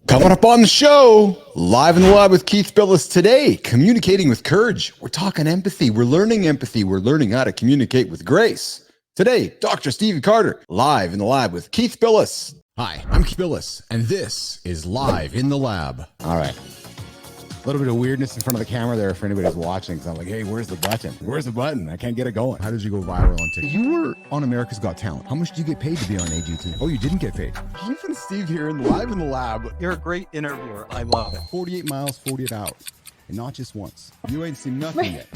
Coming up on the show, live in the lab with Keith Billis today, communicating with courage. We're talking empathy. We're learning empathy. We're learning how to communicate with grace. Today, Dr. Stevie Carter, live in the lab with Keith Billis. Hi, I'm Keith Billis, and this is Live in the Lab. All right. A little bit of weirdness in front of the camera there for anybody who's watching. Because I'm like, hey, where's the button? Where's the button? I can't get it going. How did you go viral on TikTok? You were on America's Got Talent. How much do you get paid to be on AGT? Oh, you didn't get paid. Keith and Steve here in Live in the Lab. You're a great interviewer. I love it. 48 miles, 48 hours. And not just once. You ain't seen nothing yet.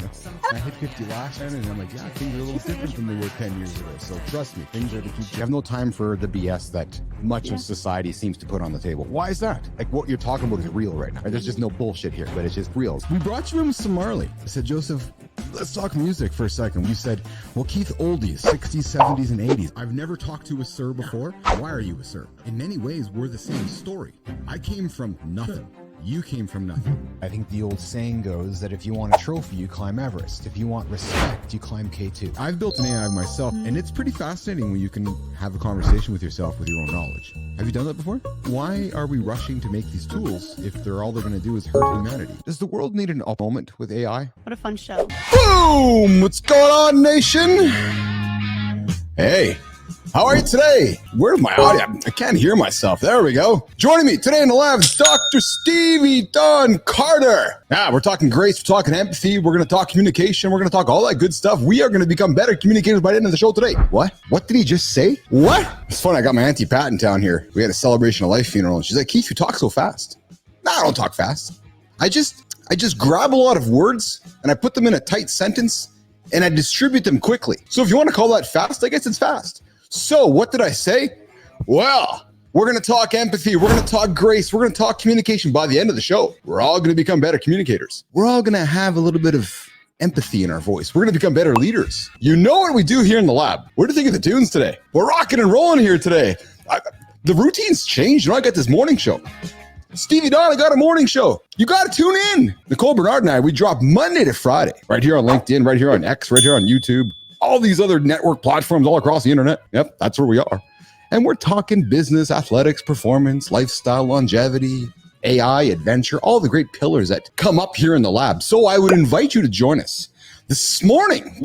I hit 50 last time, and I'm like, yeah, things are a little different than they were 10 years ago. So trust me, things are the future. You have no time for the BS that much of society seems to put on the table. Why is that? Like, what you're talking about is real right now. There's just no bullshit here, but it's just real. We brought you in with some Marley. I said, Joseph, let's talk music for a second. We said, well, Keith, oldies, 60s, 70s, and 80s. I've never talked to a sir before. Why are you a sir? In many ways, we're the same story. I came from nothing. You came from nothing. I think the old saying goes that if you want a trophy, you climb Everest. If you want respect, you climb K2. I've built an AI myself, and it's pretty fascinating when you can have a conversation with yourself with your own knowledge. Have you done that before? Why are we rushing to make these tools if they're all they're going to do is hurt humanity? Does the world need an up moment with AI? What a fun show. Boom! What's going on, nation? Hey. How are you today? Where's my audio? I can't hear myself. There we go. Joining me today in the lab is Dr. Stevie Dawn Carter. We're talking grace, we're talking empathy, we're going to talk communication, we're going to talk all that good stuff. We are going to become better communicators by the end of the show today. What? What did he just say? What? It's funny, I got my Auntie Pat in town here. We had a celebration of life funeral, and she's like, Keith, you talk so fast. No, I don't talk fast. I just grab a lot of words, and I put them in a tight sentence, and I distribute them quickly. So if you want to call that fast, I guess it's fast. So what did I say? Well, we're going to talk empathy. We're going to talk grace. We're going to talk communication. By the end of the show, we're all going to become better communicators. We're all going to have a little bit of empathy in our voice. We're going to become better leaders. You know what we do here in the lab. What do you think of the tunes today? We're rocking and rolling here today. The routine's changed. You know, I got this morning show. Stevie Dawn, I got a morning show. You got to tune in. Nicole Bernard and I, we drop Monday to Friday, right here on LinkedIn, right here on X, right here on YouTube. All these other network platforms all across the internet. Yep, that's where we are. And we're talking business, athletics, performance, lifestyle, longevity, AI, adventure, all the great pillars that come up here in the lab. So I would invite you to join us. This morning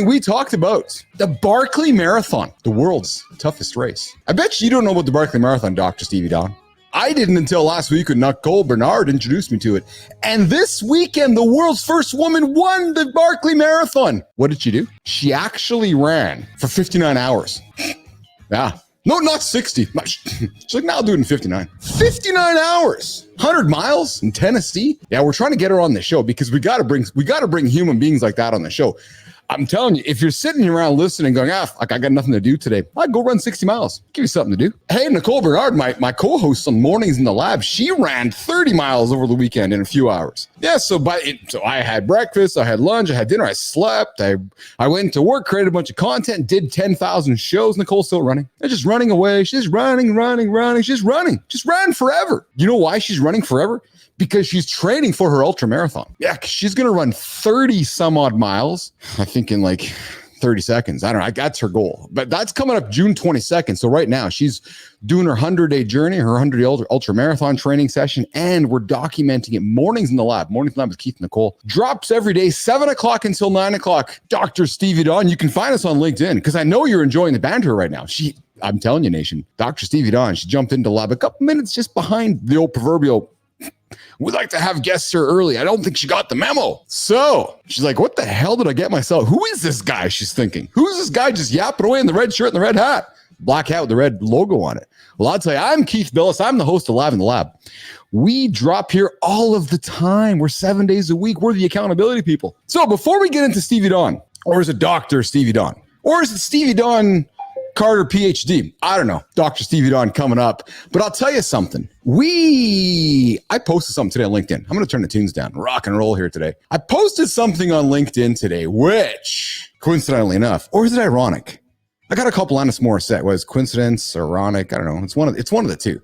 we talked about the Barkley Marathon, the world's toughest race. I bet you don't know about the Barkley Marathon, Dr. Stevie Dawn. I didn't until last week when Nicole Bernard introduced me to it. And this weekend, the world's first woman won the Barkley Marathon. What did she do? She actually ran for 59 hours. Yeah. No, not 60. She's like, now I'll do it in 59. 59 hours. 100 miles in Tennessee. Yeah, we're trying to get her on the show because we got to bring human beings like that on the show. I'm telling you, if you're sitting around listening going, like I got nothing to do today, I'd go run 60 miles. Give you something to do. Hey, Nicole Bernard, my co-host on Mornings in the Lab, she ran 30 miles over the weekend in a few hours. Yeah, so I had breakfast, I had lunch, I had dinner, I slept, I went to work, created a bunch of content, did 10,000 shows. Nicole's still running. They're just running away. She's running. She's running. Just ran forever. You know why she's running forever? Because she's training for her ultra marathon. Yeah, she's going to run 30 some odd miles, I think in like 30 seconds. I don't know. That's her goal. But that's coming up June 22nd. So right now she's doing her 100-day journey, her 100-day ultra marathon training session, and we're documenting it. Mornings in the Lab with Keith and Nicole. Drops every day, 7 o'clock until 9 o'clock. Dr. Stevie Dawn, you can find us on LinkedIn because I know you're enjoying the banter right now. I'm telling you, nation, Dr. Stevie Dawn, she jumped into the lab a couple minutes just behind the old proverbial we'd like to have guests here early. I don't think she got the memo. So she's like, what the hell did I get myself? Who is this guy? She's thinking, who's this guy just yapping away in the red shirt and the red hat? Black hat with the red logo on it. Well, I'll tell you, I'm Keith Billis. I'm the host of Live in the Lab. We drop here all of the time. We're 7 days a week. We're the accountability people. So before we get into Stevie Dawn, or is it Dr. Stevie Dawn? Or is it Stevie Dawn Carter, PhD? I don't know. Dr. Stevie Dawn coming up. But I'll tell you something. I posted something today on LinkedIn. I'm going to turn the tunes down. Rock and roll here today. I posted something on LinkedIn today, which, coincidentally enough, or is it ironic? I got a couple honest Morissette. Was coincidence, ironic? I don't know. It's one of the two.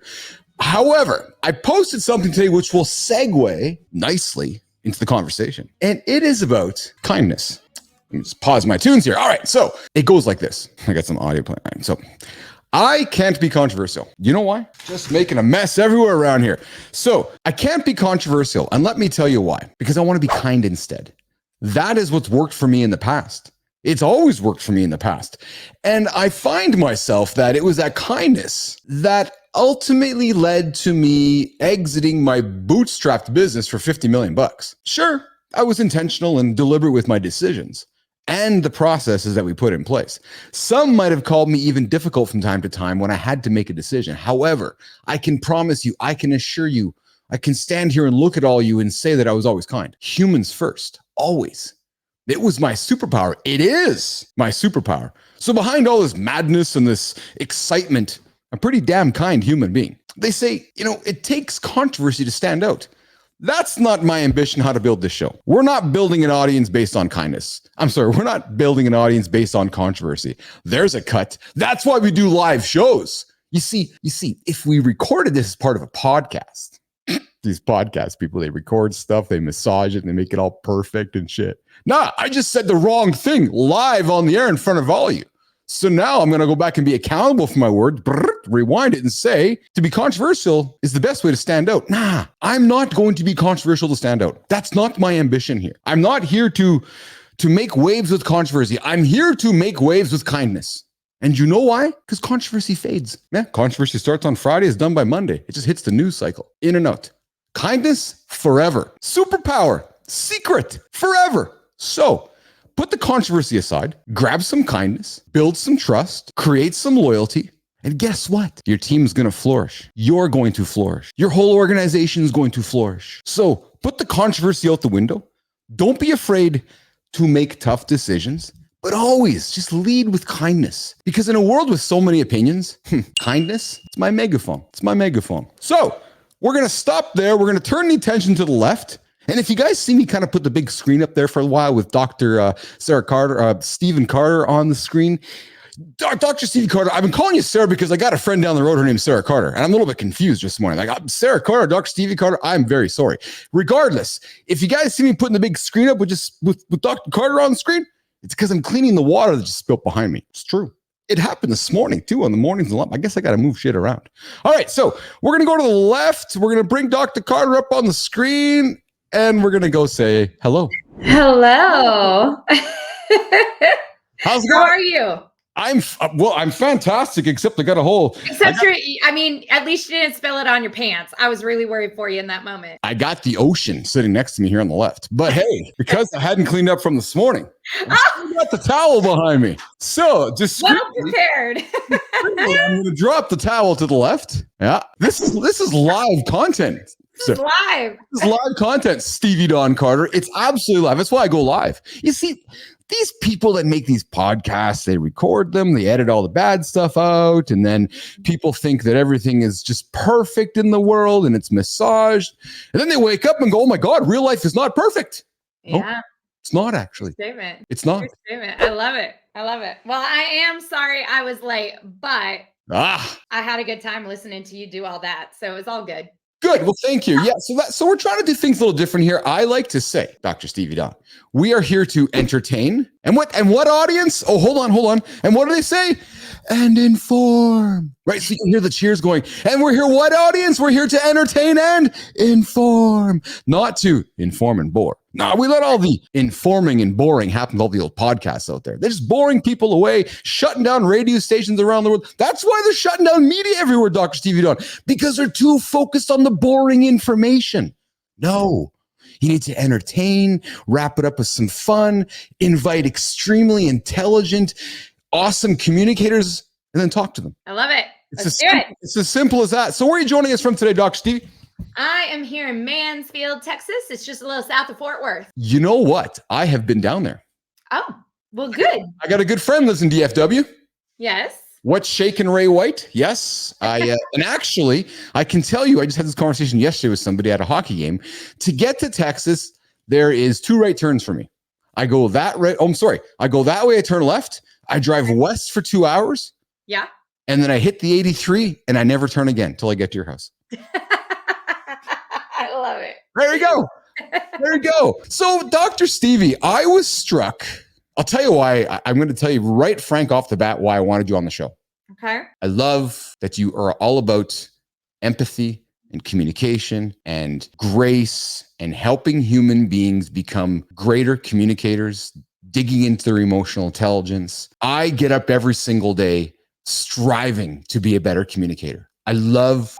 However, I posted something today which will segue nicely into the conversation. And it is about kindness. Let me just pause my tunes here. All right. So it goes like this. I got some audio playing. So I can't be controversial. You know why? Just making a mess everywhere around here. So I can't be controversial. And let me tell you why. Because I want to be kind instead. That is what's worked for me in the past. It's always worked for me in the past. And I find myself that it was that kindness that ultimately led to me exiting my bootstrapped business for 50 million bucks. Sure, I was intentional and deliberate with my decisions and the processes that we put in place. Some might have called me even difficult from time to time when I had to make a decision. However, I can promise you, I can assure you, I can stand here and look at all you and say that I was always kind. Humans first, always. It was my superpower. It is my superpower. So behind all this madness and this excitement, I'm a pretty damn kind human being. They say, it takes controversy to stand out. That's not my ambition how to build this show. We're not building an audience based on kindness. I'm sorry, we're not building an audience based on controversy. There's a cut. That's why we do live shows. You see, if we recorded this as part of a podcast, these podcast people, they record stuff, they massage it, and they make it all perfect and shit. Nah, I just said the wrong thing live on the air in front of all of you. So now I'm going to go back and be accountable for my word, rewind it and say, to be controversial is the best way to stand out. Nah, I'm not going to be controversial to stand out. That's not my ambition here. I'm not here to make waves with controversy. I'm here to make waves with kindness. And you know why? Because controversy fades. Yeah, controversy starts on Friday, is done by Monday. It just hits the news cycle, in and out. Kindness, forever. Superpower, secret, forever. So put the controversy aside, grab some kindness, build some trust, create some loyalty, and guess what? Your team's going to flourish. You're going to flourish. Your whole organization is going to flourish. So put the controversy out the window. Don't be afraid to make tough decisions, but always just lead with kindness. Because in a world with so many opinions, kindness, it's my megaphone. It's my megaphone. So we're going to stop there. We're going to turn the attention to the left. And if you guys see me kind of put the big screen up there for a while with Dr. Sarah Carter, Stephen Carter on the screen, Dr. Stevie Carter, I've been calling you Sarah because I got a friend down the road, her name's Sarah Carter, and I'm a little bit confused this morning. Like, Sarah Carter, Dr. Stevie Carter, I'm very sorry. Regardless, if you guys see me putting the big screen up with Dr. Carter on the screen, it's because I'm cleaning the water that just spilled behind me. It's true. It happened this morning too, on the mornings and I guess I got to move shit around. All right, so we're going to go to the left. We're going to bring Dr. Carter up on the screen. And we're going to go say hello. Hello. How's it going? How are you? I'm fantastic, except I got a hole. At least you didn't spill it on your pants. I was really worried for you in that moment. I got the ocean sitting next to me here on the left. But hey, because I hadn't cleaned up from this morning, I got the towel behind me. So just well prepared. I'm going to drop the towel to the left. Yeah, this is live content. This is live. This is live content, Stevie Dawn Carter. It's absolutely live. That's why I go live. You see, these people that make these podcasts, they record them, they edit all the bad stuff out, and then people think that everything is just perfect in the world and it's massaged. And then they wake up and go, oh my God, real life is not perfect. Yeah. Oh, it's not actually. Statement. It's not. Statement. I love it. Well, I am sorry I was late, but I had a good time listening to you do all that. So it was all good. Good. Well, thank you. Yeah. So we're trying to do things a little different here. I like to say, Dr. Stevie Dawn, we are here to entertain. And what audience? Oh, hold on. And what do they say? And inform. Right. So you can hear the cheers going. And we're here. What audience? We're here to entertain and inform, not to inform and bore. No, we let all the informing and boring happen to all the old podcasts out there. They're just boring people away, shutting down radio stations around the world. That's why they're shutting down media everywhere, Dr. Stevie Dawn, because they're too focused on the boring information. No, you need to entertain, wrap it up with some fun, invite extremely intelligent, awesome communicators, and then talk to them. I love it. It's as simple as that. So where are you joining us from today, Dr. Stevie? I am here in Mansfield, Texas. It's just a little south of Fort Worth. You know what? I have been down there. Oh, well, good. I got a good friend lives in DFW. Yes. What's shaking Ray White? Yes. And actually, I can tell you, I just had this conversation yesterday with somebody at a hockey game. To get to Texas, there is 2 right turns for me. I go that way. Oh, I'm sorry. I go that way. I turn left. I drive west for 2 hours. Yeah. And then I hit the 83 and I never turn again until I get to your house. I love it. There you go. There you go. So, Dr. Stevie, I was struck. I'll tell you why. I'm going to tell you right frank off the bat why I wanted you on the show. Okay. I love that you are all about empathy and communication and grace and helping human beings become greater communicators, digging into their emotional intelligence. I get up every single day striving to be a better communicator. I love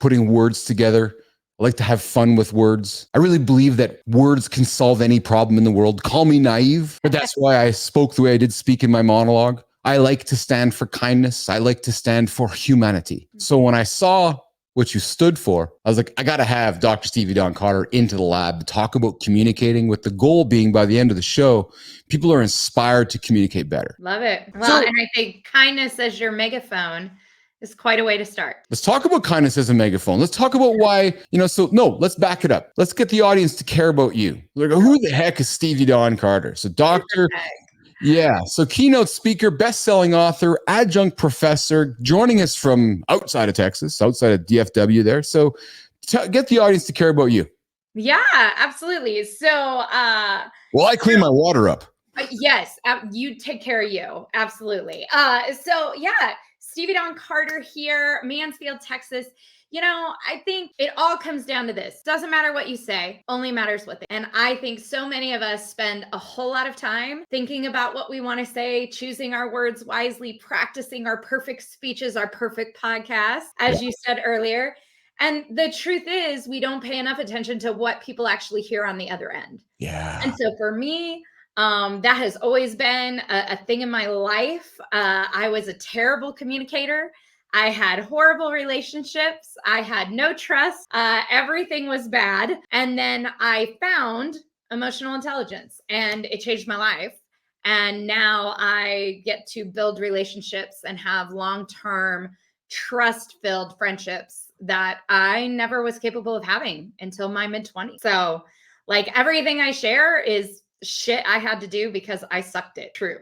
putting words together. I like to have fun with words. I really believe that words can solve any problem in the world. Call me naive, but that's why I spoke the way I did speak in my monologue. I like to stand for kindness. I like to stand for humanity. So when I saw what you stood for, I was like, I got to have Dr. Stevie Dawn Carter into the lab to talk about communicating, with the goal being by the end of the show, people are inspired to communicate better. Love it. Well, and I think kindness as your megaphone is quite a way to start. Let's talk about kindness as a megaphone. Let's talk about why, let's back it up. Let's get the audience to care about you. Like, who the heck is Stevie Dawn Carter? So so keynote speaker, best-selling author, adjunct professor, joining us from outside of Texas, outside of DFW there. So get the audience to care about you. Yeah, absolutely. So, I clean my water up. Yes, you take care of you. Absolutely. Stevie Dawn Carter here, Mansfield, Texas. I think it all comes down to this. Doesn't matter what you say, only matters what they. And I think so many of us spend a whole lot of time thinking about what we want to say, choosing our words wisely, practicing our perfect speeches, our perfect podcast, as you said earlier. And the truth is, we don't pay enough attention to what people actually hear on the other end. Yeah. And so for me, that has always been a thing in my life. I was a terrible communicator. I had horrible relationships. I had no trust. Everything was bad. And then I found emotional intelligence and it changed my life. And now I get to build relationships and have long-term trust-filled friendships that I never was capable of having until my mid-20s. So like everything I share is shit I had to do because I sucked it. True.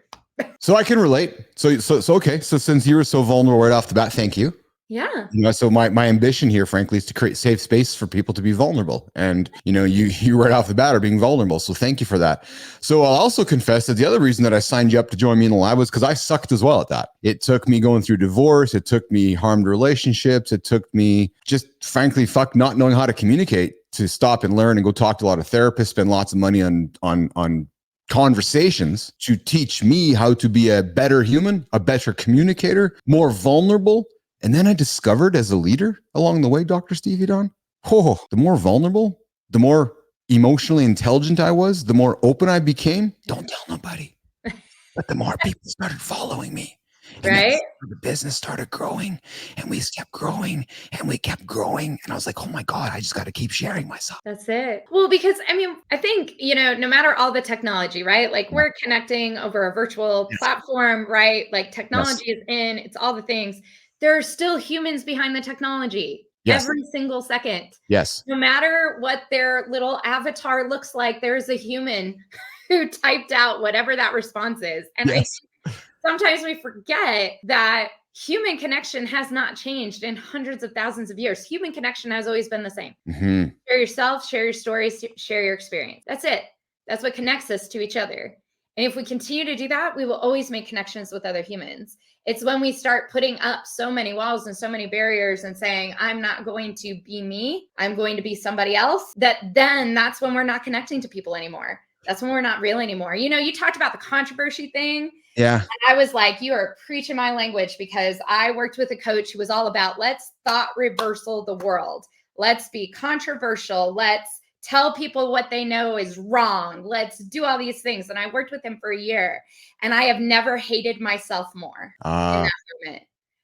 So I can relate. So okay. So since you were so vulnerable right off the bat, thank you. Yeah. So my ambition here, frankly, is to create safe space for people to be vulnerable. And, you right off the bat are being vulnerable. So thank you for that. So I'll also confess that the other reason that I signed you up to join me in the lab was because I sucked as well at that. It took me going through divorce. It took me harmed relationships. It took me just frankly, not knowing how to communicate to stop and learn and go talk to a lot of therapists, spend lots of money on conversations to teach me how to be a better human, a better communicator, more vulnerable. And then I discovered as a leader along the way, Dr. Stevie Dawn, the more vulnerable, the more emotionally intelligent I was, the more open I became. Don't tell nobody. But the more people started following me. Right. The business started growing and we kept growing and we kept growing. And I was like, oh my God, I just got to keep sharing myself. That's it. Well, because I think, no matter all the technology, right? Like we're connecting over a virtual platform, right? Like technology is in, it's all the things. There are still humans behind the technology every single second. Yes. No matter what their little avatar looks like, there's a human who typed out whatever that response is. And I think sometimes we forget that human connection has not changed in hundreds of thousands of years. Human connection has always been the same. Mm-hmm. Share yourself, share your stories, share your experience. That's it. That's what connects us to each other. And if we continue to do that, we will always make connections with other humans. It's when we start putting up so many walls and so many barriers and saying, I'm not going to be me, I'm going to be somebody else, that's when we're not connecting to people anymore. That's when we're not real anymore. You talked about the controversy thing. Yeah. And I was like, you are preaching my language, because I worked with a coach who was all about, let's thought reversal the world. Let's be controversial. Let's tell people what they know is wrong. Let's do all these things. And I worked with him for a year, and I have never hated myself more in that moment.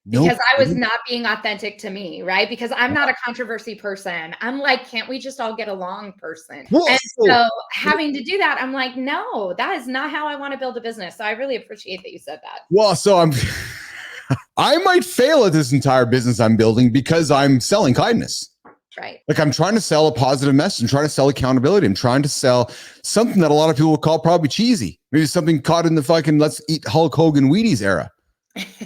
Because I was not being authentic to me, right? Because I'm not a controversy person. I'm like, can't we just all get along person? And so having to do that, I'm like, no, that is not how I want to build a business. So I really appreciate that you said that. Well, so I might fail at this entire business I'm building because I'm selling kindness. Right. Like I'm trying to sell a positive message. I'm trying to sell accountability. I'm trying to sell something that a lot of people would call probably cheesy. Maybe something caught in the fucking let's eat Hulk Hogan Wheaties era.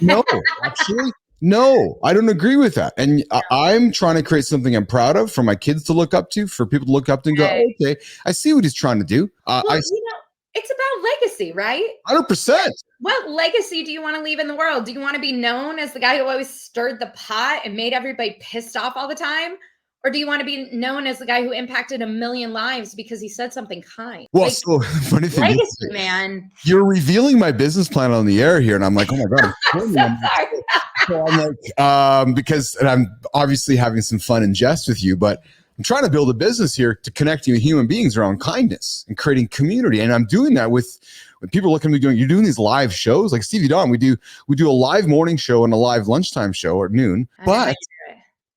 No, actually, no, I don't agree with that. And I'm trying to create something I'm proud of for my kids to look up to, for people to look up to and go, okay, I see what he's trying to do. It's about legacy, right? 100%. What legacy do you want to leave in the world? Do you want to be known as the guy who always stirred the pot and made everybody pissed off all the time? Or do you want to be known as the guy who impacted 1 million lives because he said something kind? Well, Like, so funny thing legacy, is, man. you're revealing my business plan on the air here, and I'm like, oh my god, I'm so sorry. So I'm like, because, and I'm obviously having some fun and jest with you, but I'm trying to build a business here to connect you with human beings around kindness and creating community, and I'm doing that with when people look at me going, you're doing these live shows like Stevie Dawn. We do a live morning show and a live lunchtime show at noon, but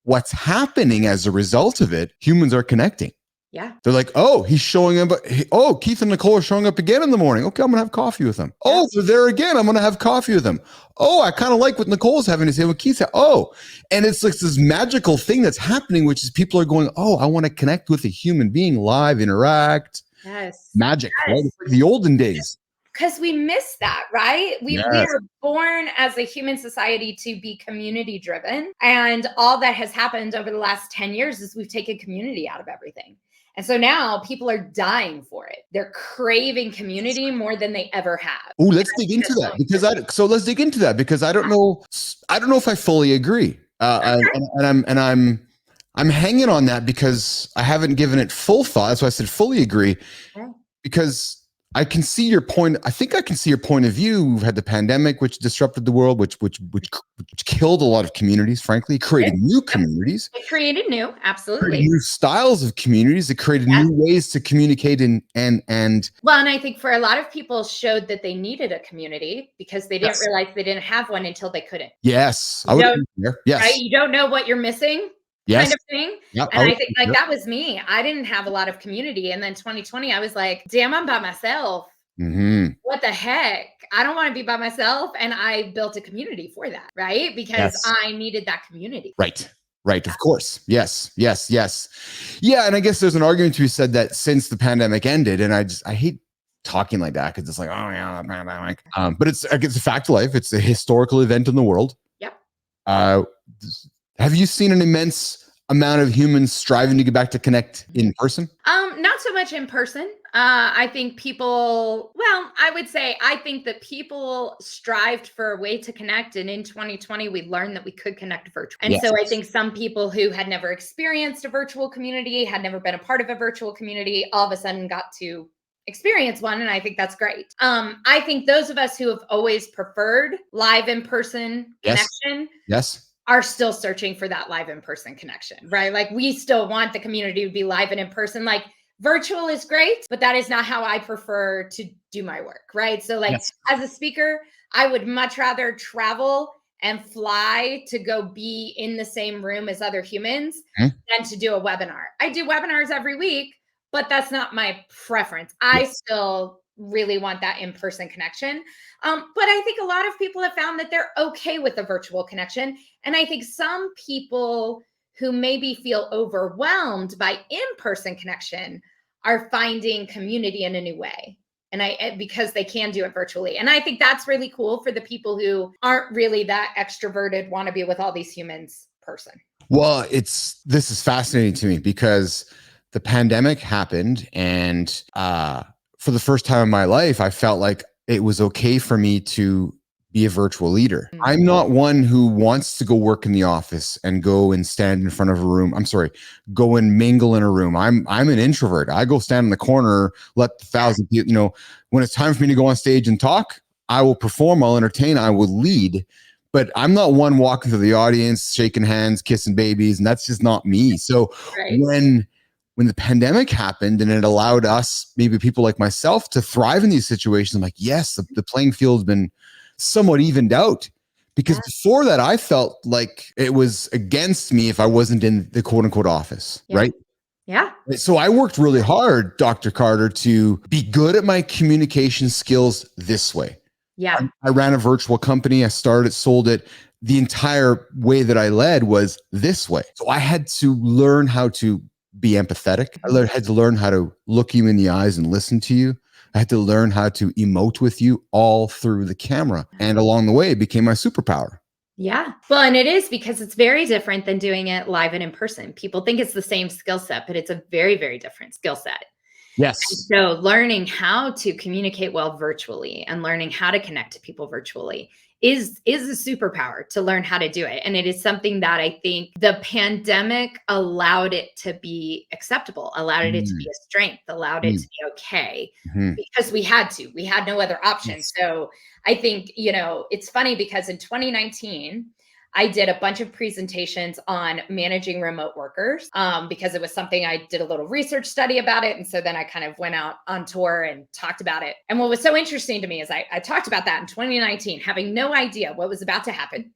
what's happening as a result of it, humans are connecting. Yeah. They're like, oh, he's showing up. Oh, Keith and Nicole are showing up again in the morning. Okay, I'm going to have coffee with them. Oh, they're there again. I'm going to have coffee with them. Oh, I kind of like what Nicole's having to say, what Keith's. Oh, and it's like this magical thing that's happening, which is people are going, oh, I want to connect with a human being, live, interact. Yes. Magic, Yes. right? It's like the olden days. Because we miss that, right? We were born as a human society to be community driven. And all that has happened over the last 10 years is we've taken community out of everything. And so now people are dying for it. They're craving community more than they ever have. Oh, let's dig into that because I don't know if I fully agree. And I'm hanging on that because I haven't given it full thought. That's why I said fully agree, because I can see your point. I think I can see your point of view. We've had the pandemic, which disrupted the world, which killed a lot of communities, frankly, created new communities. It created new, absolutely. Created new styles of communities. It created new ways to communicate and well, and I think for a lot of people showed that they needed a community because they didn't realize they didn't have one until they couldn't. Yes. Yes. Right? You don't know what you're missing. Yes. Kind of thing. Yep. And I think like that was me. I didn't have a lot of community. And then 2020, I was like, damn, I'm by myself. Mm-hmm. What the heck? I don't want to be by myself. And I built a community for that, right? Because I needed that community. Right. Of course. Yes. Yeah. And I guess there's an argument to be said that since the pandemic ended, and I hate talking like that because it's like, oh yeah, but it's a fact of life. It's a historical event in the world. Yep. Have you seen an immense amount of humans striving to get back to connect in person? Not so much in person. I think I think that people strived for a way to connect. And in 2020, we learned that we could connect virtually. And so I think some people who had never experienced a virtual community, had never been a part of a virtual community, all of a sudden got to experience one. And I think that's great. I think those of us who have always preferred live in-person connection. Yes. Are still searching for that live in-person connection, right? Like we still want the community to be live and in person. Like virtual is great, but that is not how I prefer to do my work, right? So like as a speaker, I would much rather travel and fly to go be in the same room as other humans than to do a webinar. I do webinars every week, but that's not my preference. I still really want that in-person connection. But I think a lot of people have found that they're okay with the virtual connection. And I think some people who maybe feel overwhelmed by in-person connection are finding community in a new way. And because they can do it virtually. And I think that's really cool for the people who aren't really that extroverted, want to be with all these humans person. Well, this is fascinating to me because the pandemic happened and, for the first time in my life, I felt like it was okay for me to be a virtual leader. I'm not one who wants to go work in the office and go and stand in front of a room. Go and mingle in a room. I'm an introvert. I go stand in the corner, let 1,000 people, when it's time for me to go on stage and talk, I will perform, I'll entertain, I will lead. But I'm not one walking through the audience, shaking hands, kissing babies, and that's just not me. So when the pandemic happened and it allowed us, maybe people like myself, to thrive in these situations, I'm like, yes, the playing field has been somewhat evened out. Because before that, I felt like it was against me if I wasn't in the quote unquote office, right? Yeah. So I worked really hard, Dr. Carter, to be good at my communication skills this way. Yeah. I ran a virtual company. I started, sold it. The entire way that I led was this way. So I had to learn how to be empathetic. I had to learn how to look you in the eyes and listen to you. I had to learn how to emote with you all through the camera. And along the way, it became my superpower. Yeah. Well, and it is because it's very different than doing it live and in person. People think it's the same skill set, but it's a very, very different skill set. Yes. So learning how to communicate well virtually and learning how to connect to people virtually is a superpower to learn how to do it. And it is something that I think the pandemic allowed it to be acceptable, allowed it to be a strength, allowed it to be okay, because we had no other option. Yes. So I think, it's funny because in 2019, I did a bunch of presentations on managing remote workers because it was something I did a little research study about it. And so then I kind of went out on tour and talked about it. And what was so interesting to me is I talked about that in 2019, having no idea what was about to happen.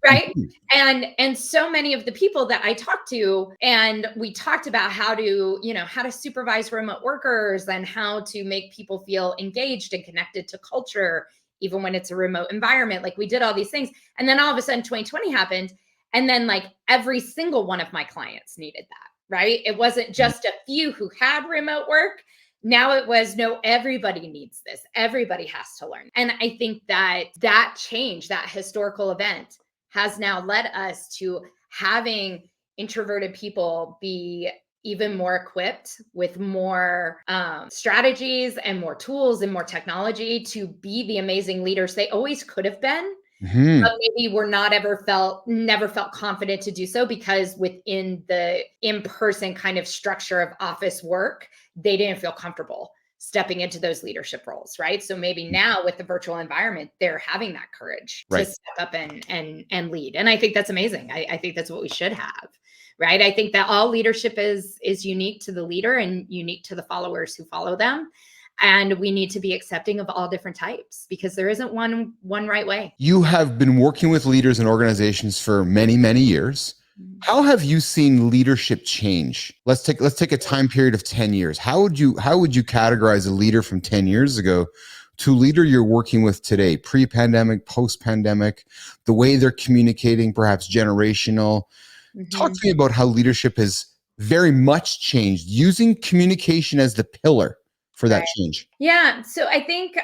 Right. And so many of the people that I talked to, and we talked about how to supervise remote workers and how to make people feel engaged and connected to culture, even when it's a remote environment. Like we did all these things. And then all of a sudden 2020 happened. And then like every single one of my clients needed that, right? It wasn't just a few who had remote work. Now it was, no, everybody needs this. Everybody has to learn. And I think that change, that historical event has now led us to having introverted people be even more equipped with more strategies and more tools and more technology to be the amazing leaders they always could have been, but maybe never felt confident to do so because within the in-person kind of structure of office work, they didn't feel comfortable stepping into those leadership roles, right? So maybe now with the virtual environment, they're having that courage to step up and lead. And I think that's amazing. I think that's what we should have, right? I think that all leadership is unique to the leader and unique to the followers who follow them. And we need to be accepting of all different types because there isn't one right way. You have been working with leaders and organizations for many, many years. How have you seen leadership change? Let's take a time period of 10 years. How would you categorize a leader from 10 years ago to leader you're working with today, pre-pandemic, post-pandemic, the way they're communicating, perhaps generational? Talk to me about how leadership has very much changed, using communication as the pillar for that change. Yeah. So I think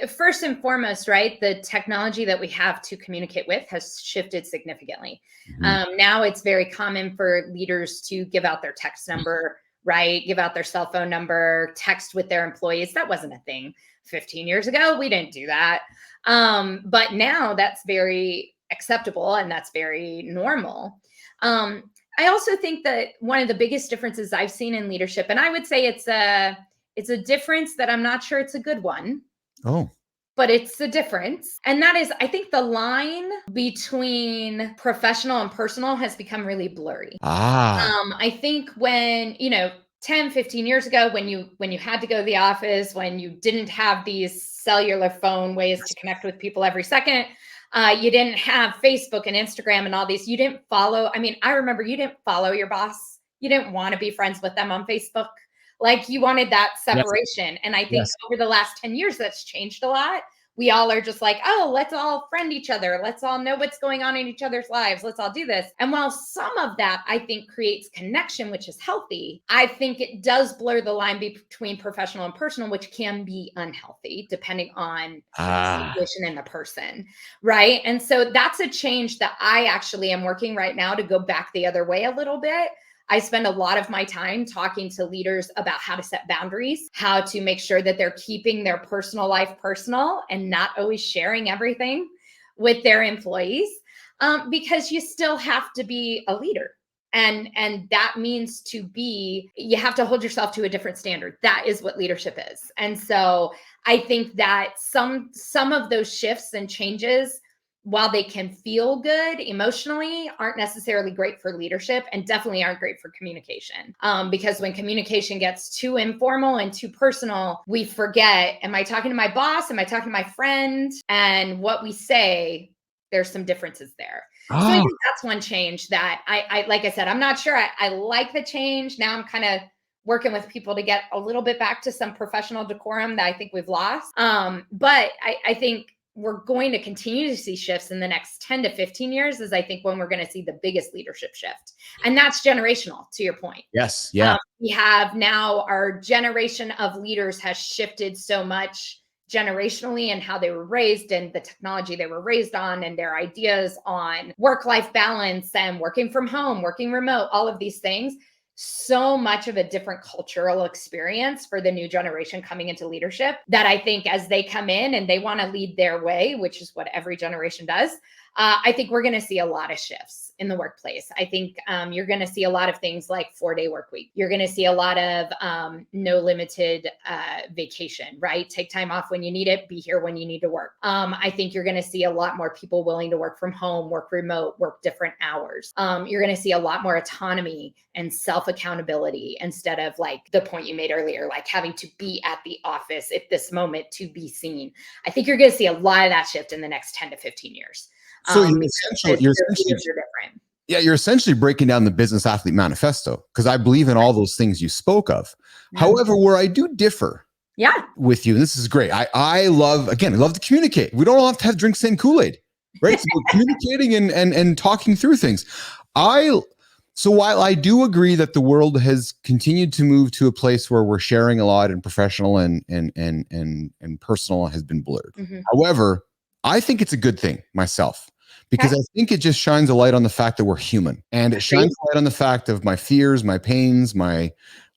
first and foremost, right, the technology that we have to communicate with has shifted significantly. Now it's very common for leaders to give out their text number, right? Give out their cell phone number, text with their employees. That wasn't a thing 15 years ago. We didn't do that. But now that's very acceptable and that's very normal. I also think that one of the biggest differences I've seen in leadership, and I would say it's a difference that I'm not sure it's a good one. Oh. But it's a difference. And that is, I think the line between professional and personal has become really blurry. I think when, 10, 15 years ago, when you had to go to the office, when you didn't have these cellular phone ways to connect with people every second, you didn't have Facebook and Instagram and all these, you didn't follow. I mean, I remember you didn't follow your boss. You didn't want to be friends with them on Facebook. Like you wanted that separation. And I think over the last 10 years, that's changed a lot. We all are just like, oh, let's all friend each other. Let's all know what's going on in each other's lives. Let's all do this. And while some of that, I think, creates connection, which is healthy, I think it does blur the line between professional and personal, which can be unhealthy depending on the situation and the person, right? And so that's a change that I actually am working right now to go back the other way a little bit. I spend a lot of my time talking to leaders about how to set boundaries, how to make sure that they're keeping their personal life personal and not always sharing everything with their employees, because you still have to be a leader. And that means you have to hold yourself to a different standard. That is what leadership is. And so I think that some of those shifts and changes, while they can feel good emotionally, aren't necessarily great for leadership and definitely aren't great for communication. Because when communication gets too informal and too personal, we forget, am I talking to my boss? Am I talking to my friend? And what we say, there's some differences there. So I think that's one change that I like I said, I'm not sure I like the change. Now I'm kind of working with people to get a little bit back to some professional decorum that I think we've lost. But I think we're going to continue to see shifts in the next 10 to 15 years is I think when we're going to see the biggest leadership shift. And that's generational, to your point. Yes. Yeah. We have now our generation of leaders has shifted so much generationally and how they were raised and the technology they were raised on and their ideas on work-life balance and working from home, working remote, all of these things. so much of a different cultural experience for the new generation coming into leadership that I think as they come in and they want to lead their way, which is what every generation does, I think we're going to see a lot of shifts in the workplace. I think you're going to see a lot of things like 4-day work week. You're going to see a lot of no limited vacation, right? Take time off when you need it, be here when you need to work. I think you're going to see a lot more people willing to work from home, work remote, work different hours. You're going to see a lot more autonomy and self-accountability instead of like the point you made earlier, like having to be at the office at this moment to be seen. I think you're going to see a lot of that shift in the next 10 to 15 years. So you're essentially breaking down the Business Athlete Manifesto, because I believe in all those things you spoke of. However, where I do differ with you, and this is great. I love to communicate. We don't all have to have drink same Kool-Aid, right? So we're communicating and talking through things. So while I do agree that the world has continued to move to a place where we're sharing a lot and professional and personal has been blurred. However, I think it's a good thing myself, because I think it just shines a light on the fact that we're human, and it shines a light on the fact of my fears, my pains, my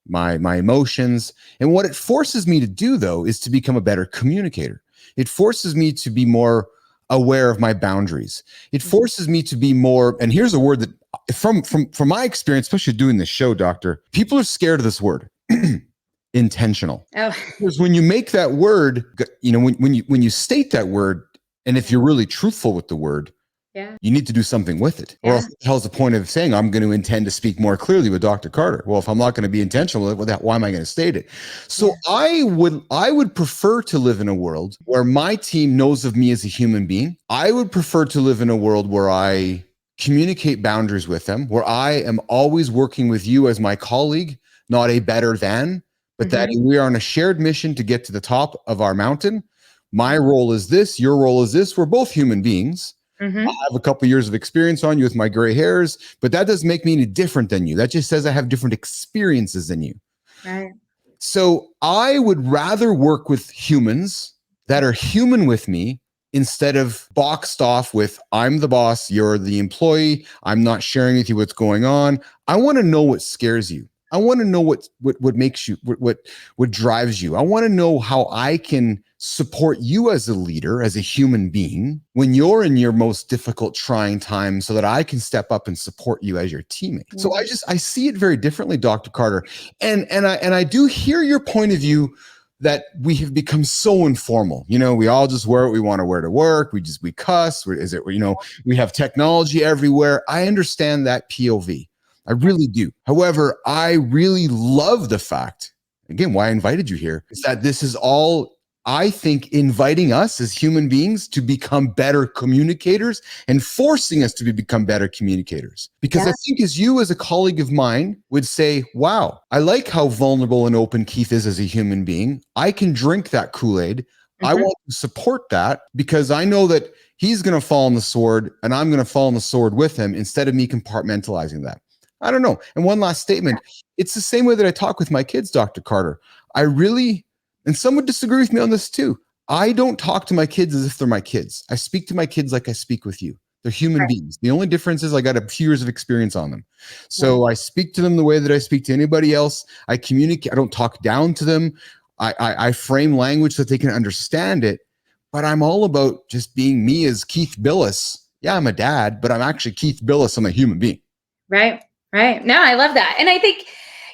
emotions. And what it forces me to do, though, is to become a better communicator. It forces me to be more aware of my boundaries. It forces me to be more, and here's a word that from my experience, especially doing this show, Doctor, people are scared of this word. Intentional. Because when you make that word, when you state that word, and if you're really truthful with the word, you need to do something with it. Or else what the hell's the point of saying, I'm going to intend to speak more clearly with Dr. Carter? Well, if I'm not going to be intentional with that, why am I going to state it? So I would prefer to live in a world where my team knows of me as a human being. I would prefer to live in a world where I communicate boundaries with them, where I am always working with you as my colleague, not a better than, but that we are on a shared mission to get to the top of our mountain. My role is this, your role is this. We're both human beings. I have a couple years of experience on you with my gray hairs, but that doesn't make me any different than you. That just says I have different experiences than you. Right. So I would rather work with humans that are human with me instead of boxed off with, I'm the boss, you're the employee, I'm not sharing with you what's going on. I want to know what scares you. I want to know what makes you, what drives you. I want to know how I can support you as a leader, as a human being, when you're in your most difficult, trying time, so that I can step up and support you as your teammate. So I see it very differently, Dr. Carter. And I do hear your point of view that we have become so informal. We all just wear what we want to wear to work. We cuss. We have technology everywhere. I understand that POV. I really do. However, I really love the fact, again, why I invited you here, is that this is all, I think, inviting us as human beings to become better communicators and forcing us to become better communicators. Because I think as you, as a colleague of mine, would say, wow, I like how vulnerable and open Keith is as a human being. I can drink that Kool-Aid. I want to support that because I know that he's going to fall on the sword and I'm going to fall on the sword with him, instead of me compartmentalizing that. I don't know. And one last statement. It's the same way that I talk with my kids, Dr. Carter. And some would disagree with me on this too, I don't talk to my kids as if they're my kids. I speak to my kids like I speak with you. They're human beings. The only difference is I got a few years of experience on them. So I speak to them the way that I speak to anybody else. I communicate. I don't talk down to them. I frame language so that they can understand it. But I'm all about just being me as Keith Billis. Yeah, I'm a dad, but I'm actually Keith Billis. I'm a human being. Right. Right. No, I love that. And I think,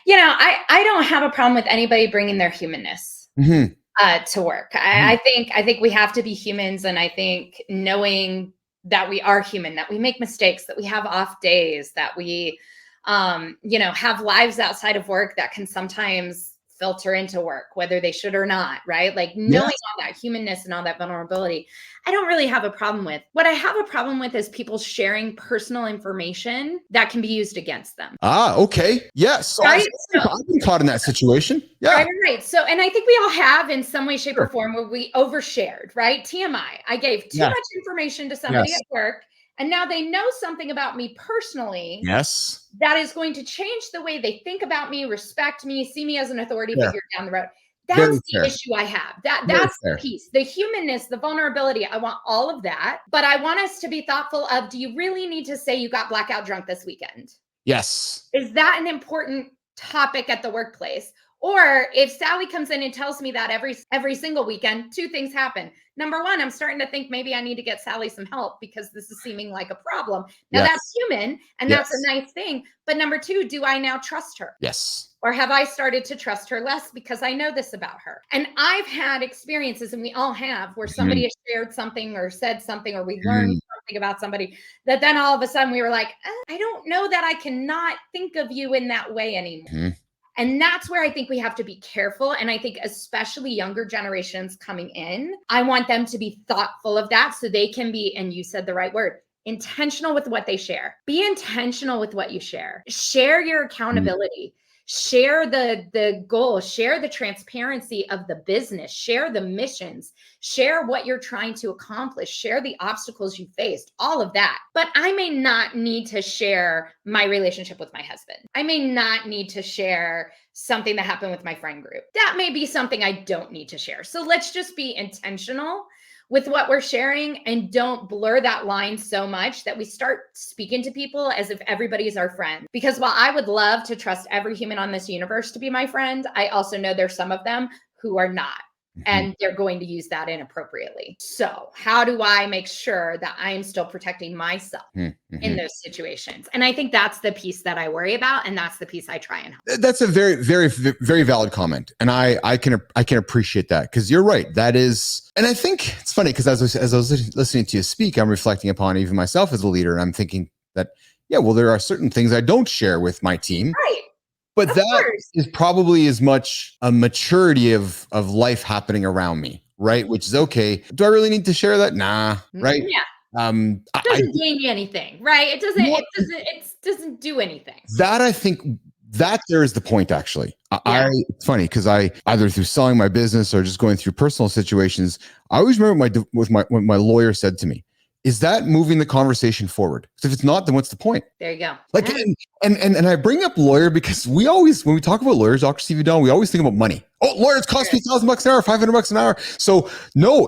I don't have a problem with anybody bringing their humanness to work. I think we have to be humans. And I think knowing that we are human, that we make mistakes, that we have off days, that we, have lives outside of work that can sometimes filter into work, whether they should or not, right? Like knowing all that humanness and all that vulnerability, I don't really have a problem with. What I have a problem with is people sharing personal information that can be used against them. Okay. Yes. So right? I've been caught in that situation. Yeah. Right. So, and I think we all have in some way, shape, or form where we overshared, right? TMI. I gave too much information to somebody at work, and now they know something about me personally. Yes. That is going to change the way they think about me, respect me, see me as an authority figure down the road. That's the issue I have. That's the piece, the humanness, the vulnerability. I want all of that, but I want us to be thoughtful of, do you really need to say you got blackout drunk this weekend? Yes. Is that an important topic at the workplace? Or if Sally comes in and tells me that every single weekend, two things happen. Number one, I'm starting to think maybe I need to get Sally some help because this is seeming like a problem. Now Yes. that's human and Yes. that's a nice thing. But number two, do I now trust her? Yes. Or have I started to trust her less because I know this about her? And I've had experiences, and we all have, where somebody has shared something or said something, or we learned something about somebody that then all of a sudden we were like, I don't know that I cannot think of you in that way anymore. And that's where I think we have to be careful. And I think especially younger generations coming in, I want them to be thoughtful of that so they can be, and you said the right word, intentional with what they share. Be intentional with what you share. Share your accountability. Share the goal, share the transparency of the business, share the missions, share what you're trying to accomplish, share the obstacles you faced, all of that. But I may not need to share my relationship with my husband. I may not need to share something that happened with my friend group. That may be something I don't need to share. So let's just be intentional with what we're sharing and don't blur that line so much that we start speaking to people as if everybody is our friend. Because while I would love to trust every human on this universe to be my friend, I also know there's some of them who are not. And they're going to use that inappropriately. So how do I make sure that I am still protecting myself in those situations? And I think that's the piece that I worry about. And that's the piece I try and help. That's a very, very, very valid comment. And I can appreciate that, because you're right. That is, and I think it's funny because as I was listening to you speak, I'm reflecting upon even myself as a leader. And I'm thinking that, yeah, well, there are certain things I don't share with my team. Right. But that is probably as much a maturity of life happening around me, right? Which is okay. Do I really need to share that? Nah, right? Yeah. It doesn't gain you anything, right? It doesn't do anything. That I think that there is the point, actually. It's funny because I either through selling my business or just going through personal situations, I always remember what my lawyer said to me. Is that moving the conversation forward? Because if it's not, then what's the point? There you go. Like, and I bring up lawyer because we always, when we talk about lawyers, Dr. Stevie Dawn, we always think about money. Oh, lawyers cost me $1,000 an hour, $500 an hour. So no,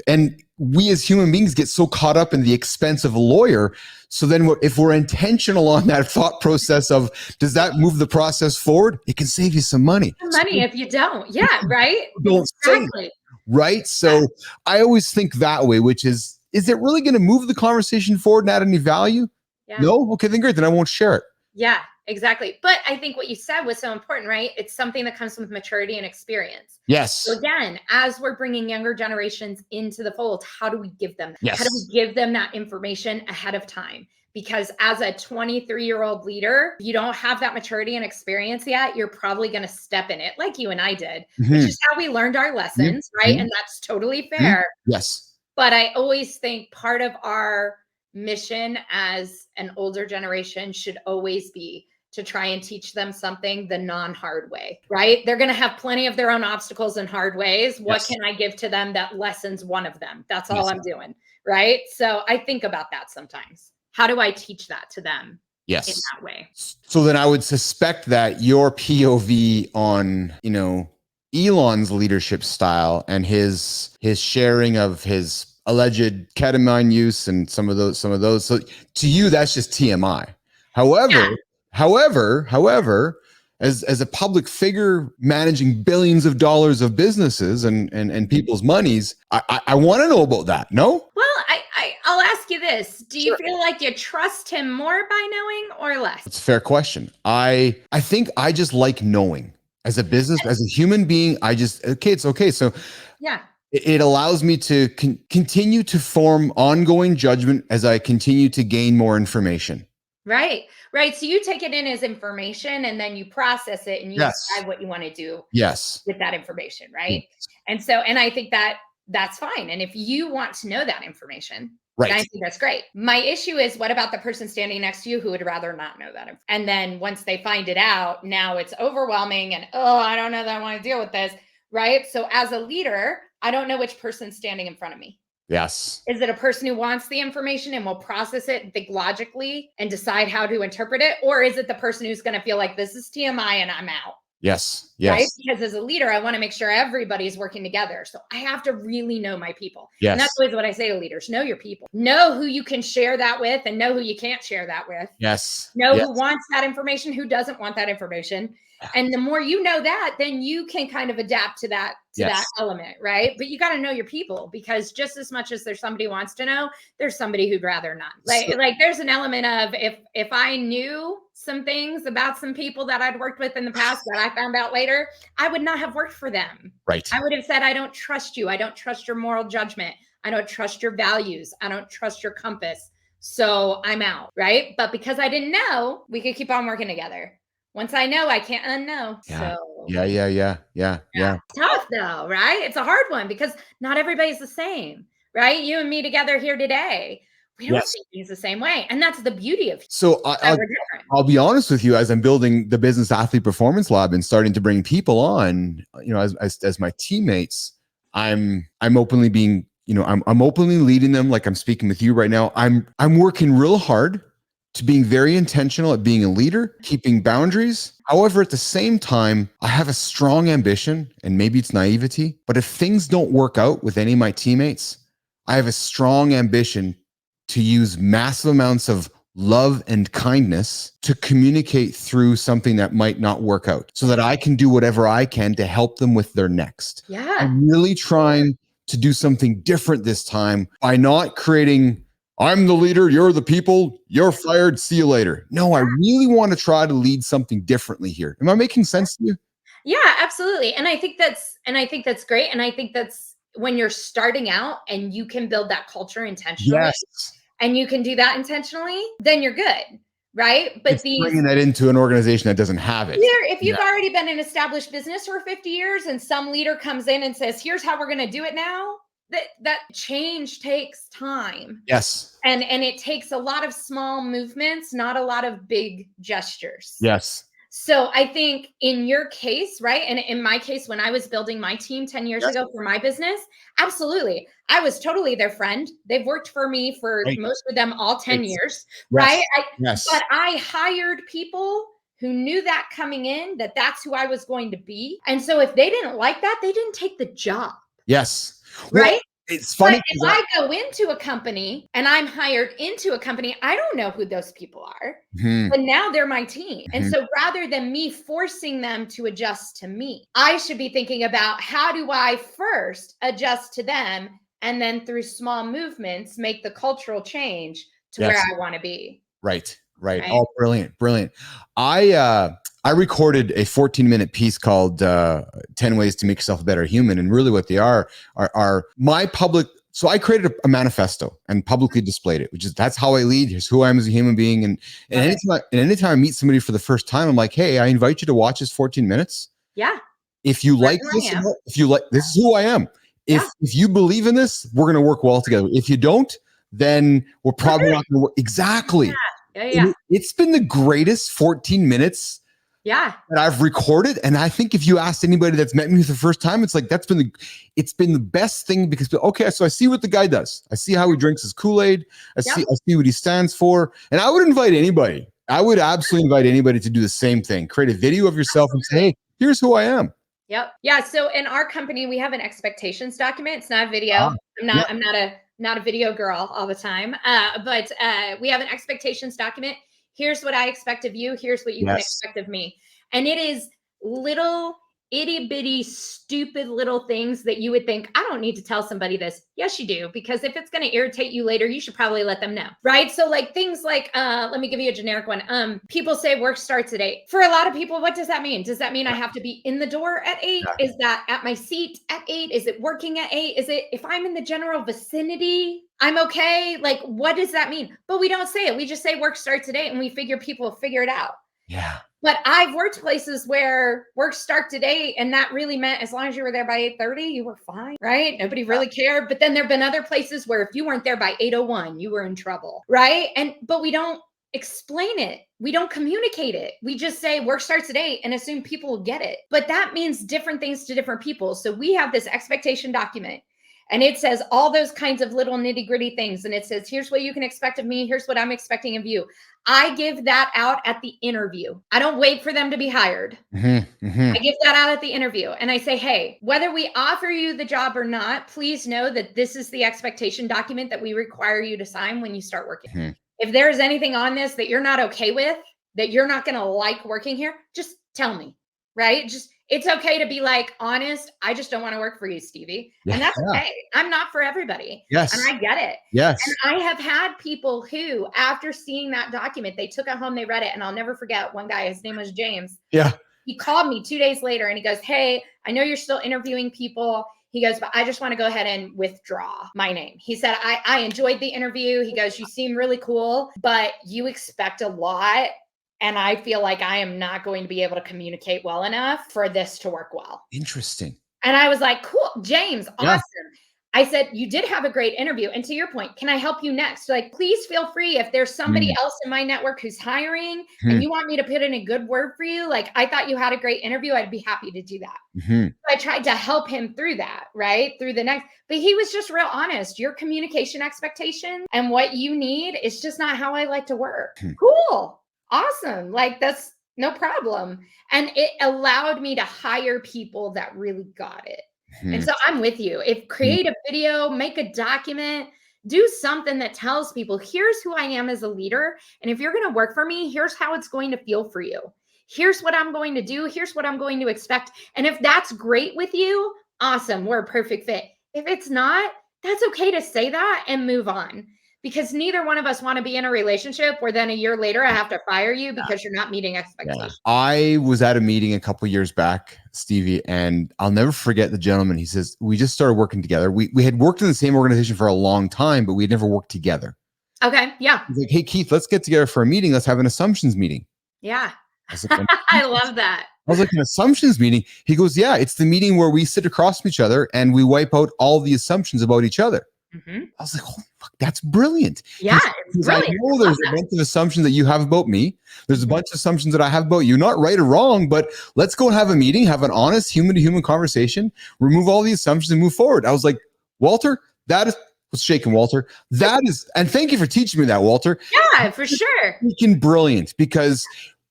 and we as human beings get so caught up in the expense of a lawyer. So then if we're intentional on that thought process of, does that move the process forward? It can save you some money. If you don't. Yeah. Right. Exactly. Right. So I always think that way, which is it really going to move the conversation forward and add any value? Yeah. No? Okay, then great. Then I won't share it. Yeah, exactly. But I think what you said was so important, right? It's something that comes with maturity and experience. Yes. So again, as we're bringing younger generations into the fold, how do we give them? Yes. How do we give them that information ahead of time? Because as a 23-year-old leader, if you don't have that maturity and experience yet, you're probably going to step in it like you and I did, which is how we learned our lessons, right? And that's totally fair. Yes. But I always think part of our mission as an older generation should always be to try and teach them something the non-hard way, right? They're going to have plenty of their own obstacles and hard ways. What can I give to them that lessens one of them? That's all I'm doing, right? So I think about that sometimes. How do I teach that to them? Yes. In that way. So then I would suspect that your POV on, Elon's leadership style and his sharing of his alleged ketamine use and some of those. So to you, that's just TMI. However, as a public figure managing billions of dollars of businesses and people's monies, I want to know about that. No? Well, I'll ask you this. Do you feel like you trust him more by knowing or less? It's a fair question. I think I just like knowing. As a business, as a human being, it's okay. So yeah, it allows me to continue to form ongoing judgment as I continue to gain more information. Right. So you take it in as information and then you process it and you decide what you want to do with that information, right? Yes. And I think that's fine. And if you want to know that information, right, I think that's great. My issue is, what about the person standing next to you who would rather not know that? And then once they find it out, now it's overwhelming and, I don't know that I want to deal with this, right? So as a leader, I don't know which person's standing in front of me. Yes. Is it a person who wants the information and will process it, think logically and decide how to interpret it? Or is it the person who's going to feel like this is TMI and I'm out? Yes. Right? Yes. Because as a leader, I want to make sure everybody's working together. So I have to really know my people. And that's Yes. always what I say to leaders. Know your people. Know who you can share that with and know who you can't share that with. Yes. Know Yes. who wants that information, who doesn't want that information. And the more you know that, then you can kind of adapt to that Yes. element, right? But you got to know your people, because just as much as there's somebody who wants to know, there's somebody who'd rather not. Like there's an element of if I knew some things about some people that I'd worked with in the past that I found out later, I would not have worked for them. Right. I would have said, I don't trust you. I don't trust your moral judgment. I don't trust your values. I don't trust your compass. So I'm out, right? But because I didn't know, we could keep on working together. Once I know, I can't unknow. Yeah. So Yeah. tough though, right? It's a hard one because not everybody's the same, right? You and me together here today, we don't see things the same way. And that's the beauty of So I'll be honest with you, as I'm building the Business Athlete Performance Lab and starting to bring people on, as my teammates, I'm openly being, I'm openly leading them. Like I'm speaking with you right now. I'm working real hard to being very intentional at being a leader, keeping boundaries. However, at the same time, I have a strong ambition, and maybe it's naivety, but if things don't work out with any of my teammates, I have a strong ambition to use massive amounts of love and kindness to communicate through something that might not work out so that I can do whatever I can to help them with their next. Yeah. I'm really trying to do something different this time by not creating, I'm the leader, you're the people, you're fired, see you later. No, I really want to try to lead something differently here. Am I making sense to you? Yeah, absolutely. And I think that's great. And I think that's when you're starting out and you can build that culture intentionally. Yes. And you can do that intentionally, then you're good, right? But It's bringing that into an organization that doesn't have it. If you've already been an established business for 50 years and some leader comes in and says, here's how we're going to do it now, that change takes time. Yes. And it takes a lot of small movements, not a lot of big gestures. Yes. So I think in your case, right? And in my case, when I was building my team 10 years ago for my business, absolutely. I was totally their friend. They've worked for me for most of them all 10 years, right? But I hired people who knew that coming in, that's who I was going to be. And so if they didn't like that, they didn't take the job. Yes. Right? Well, it's funny. But if I go into a company and I'm hired into a company, I don't know who those people are. But now they're my team. And so rather than me forcing them to adjust to me, I should be thinking about how do I first adjust to them and then through small movements make the cultural change to where I want to be. Right. Oh, brilliant. I recorded a 14-minute piece called 10 Ways to Make Yourself a Better Human. And really what they are my public. So I created a manifesto and publicly displayed it, which is, that's how I lead. Here's who I am as a human being. And anytime I meet somebody for the first time, I'm like, hey, I invite you to watch this 14 minutes. Yeah. If you like this, this is who I am. If you believe in this, we're going to work well together. If you don't, then we're probably not going to work. Exactly. Yeah. It's been the greatest 14 minutes that I've recorded. And I think if you asked anybody that's met me for the first time, it's like, it's been the best thing because, okay, so I see what the guy does. I see how he drinks his Kool-Aid. I see what he stands for. And I would invite anybody. I would absolutely invite anybody to do the same thing. Create a video of yourself and say, hey, here's who I am. Yep. Yeah. So in our company, we have an expectations document. It's not a video. I'm not a video girl all the time. But we have an expectations document. Here's what I expect of you. Here's what you can expect of me. And it is little itty bitty, stupid little things that you would think, I don't need to tell somebody this. Yes, you do. Because if it's going to irritate you later, you should probably let them know. Right. So like things like, let me give you a generic one. People say work starts at 8. For a lot of people, what does that mean? Does that mean I have to be in the door at 8? Is that at my seat at 8? Is it working at 8? Is it if I'm in the general vicinity, I'm okay? Like, what does that mean? But we don't say it. We just say work starts at 8 and we figure people figure it out. Yeah. But I've worked places where work starts at 8, and that really meant as long as you were there by 8:30, you were fine, right? Nobody really cared. But then there've been other places where if you weren't there by 8:01, you were in trouble, right? But we don't explain it. We don't communicate it. We just say work starts at 8 and assume people will get it. But that means different things to different people. So we have this expectation document. And it says all those kinds of little nitty gritty things. And it says, here's what you can expect of me. Here's what I'm expecting of you. I give that out at the interview. I don't wait for them to be hired. I give that out at the interview. And I say, hey, whether we offer you the job or not, please know that this is the expectation document that we require you to sign when you start working. If there's anything on this that you're not okay with, that you're not going to like working here, just tell me, right? It's okay to be like, honest, I just don't want to work for you, Stevie. And that's okay. I'm not for everybody. Yes. And I get it. Yes. And I have had people who, after seeing that document, they took it home, they read it. And I'll never forget one guy, his name was James. Yeah. He called me 2 days later and he goes, hey, I know you're still interviewing people. He goes, but I just want to go ahead and withdraw my name. He said, I enjoyed the interview. He goes, you seem really cool, but you expect a lot. And I feel like I am not going to be able to communicate well enough for this to work well. Interesting. And I was like, cool, James, awesome. I said, you did have a great interview. And to your point, can I help you next? Like, please feel free. If there's somebody else in my network who's hiring and you want me to put in a good word for you, like, I thought you had a great interview, I'd be happy to do that. So I tried to help him through that, right? Through the next, but he was just real honest. Your communication expectation and what you need is just not how I like to work. Cool. Awesome. Like, that's no problem. And it allowed me to hire people that really got it. And so I'm with you. If create a video, make a document, do something that tells people, here's who I am as a leader. And if you're going to work for me, here's how it's going to feel for you. Here's what I'm going to do. Here's what I'm going to expect. And if that's great with you, awesome. We're a perfect fit. If it's not, that's okay to say that and move on. Because neither one of us want to be in a relationship where then a year later I have to fire you because you're not meeting expectations. I was at a meeting a couple years back, Stevie, and I'll never forget the gentleman. He says, we just started working together. We had worked in the same organization for a long time, but we had never worked together. Okay. Yeah. He's like, hey, Keith, let's get together for a meeting. Let's have an assumptions meeting. Yeah. I was like, I love that. I was like, an assumptions meeting? He goes, yeah, it's the meeting where we sit across from each other and we wipe out all the assumptions about each other. I was like, oh, fuck, that's brilliant. Yeah, it's brilliant. I know there's a bunch of assumptions that you have about me. There's a bunch of assumptions that I have about you, not right or wrong, but let's go and have a meeting, have an honest human-to-human conversation, remove all the assumptions and move forward. I was like, Walter, that is, was shaking Walter. That is, and thank you for teaching me that, Walter. Yeah, for sure. Freaking brilliant, because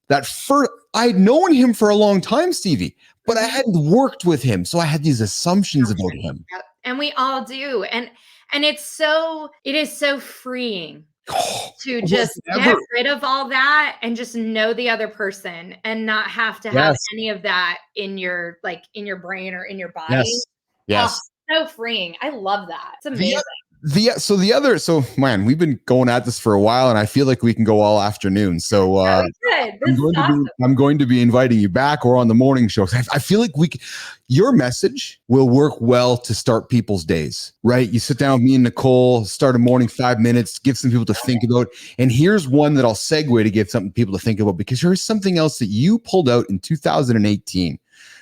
that first, I'd known him for a long time, Stevie, but I hadn't worked with him. So I had these assumptions about him. And we all do. And it is so freeing to just get rid of all that and just know the other person and not have to have any of that in your brain or in your body. Yes. Oh, so freeing. I love that. It's amazing. So man, we've been going at this for a while and I feel like we can go all afternoon. So I'm going to be inviting you back or on the morning shows. I feel like your message will work well to start people's days, right? You sit down with me and Nicole, start a morning 5 minutes, give some people to think about. And here's one that I'll segue to give something people to think about, because here's something else that you pulled out in 2018,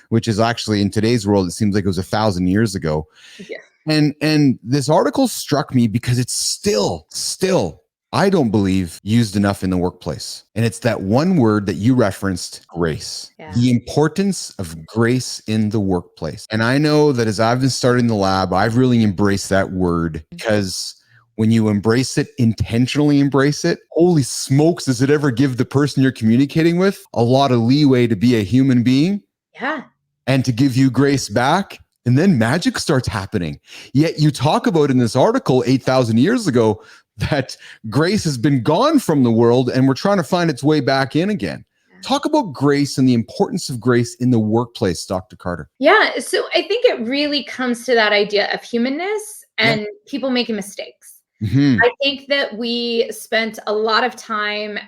which is actually in today's world, it seems like it was 1,000 years ago. Yeah. And this article struck me because it's still, I don't believe, used enough in the workplace. And it's that one word that you referenced, grace. Yeah. The importance of grace in the workplace. And I know that as I've been starting the lab, I've really embraced that word, because when you embrace it, intentionally embrace it, holy smokes, does it ever give the person you're communicating with a lot of leeway to be a human being? Yeah. And to give you grace back. And then magic starts happening. Yet you talk about in this article 8,000 years ago that grace has been gone from the world and we're trying to find its way back in again. Yeah. Talk about grace and the importance of grace in the workplace, Dr. Carter. Yeah. So I think it really comes to that idea of humanness and people making mistakes. I think that we spent a lot of time